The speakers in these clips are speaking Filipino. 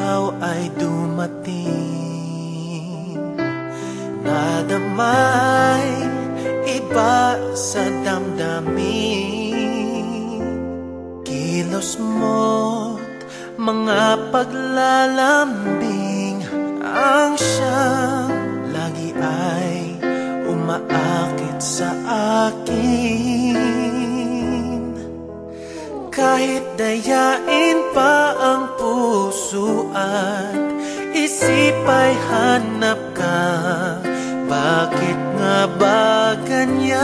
ikaw ay dumating. Nadamay iba sa damdamin, kilos mo't mga paglalambing ang siyang lagi ay umaakit sa akin. Kahit dayain pa ang puso at isip ay hanap ka, bakit nga ba ganyan?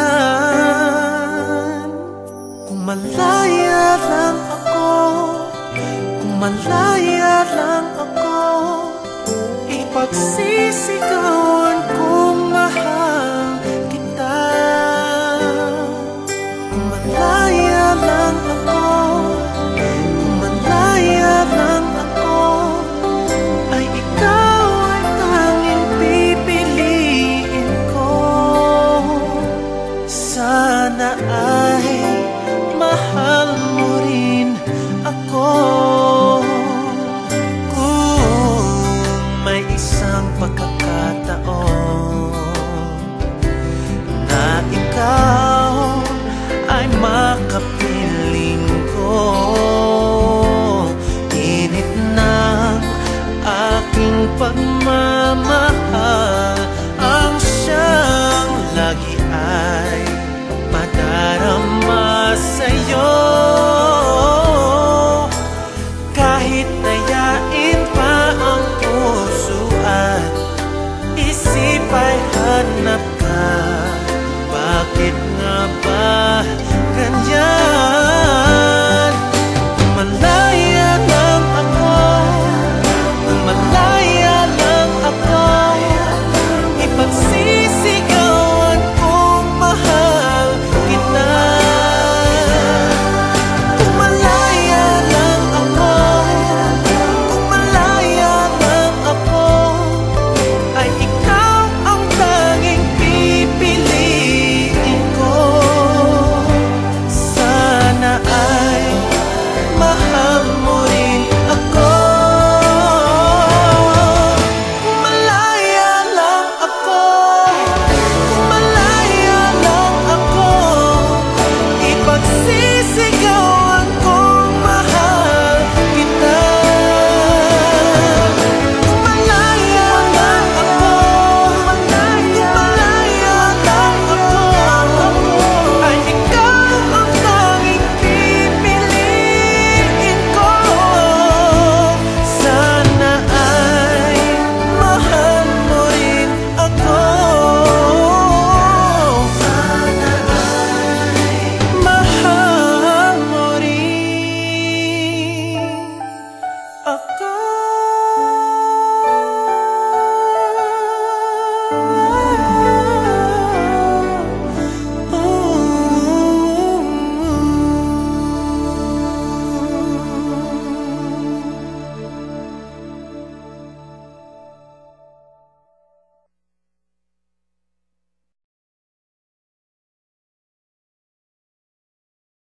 Kung malaya lang ako, kung malaya lang ako, ipagsisigaw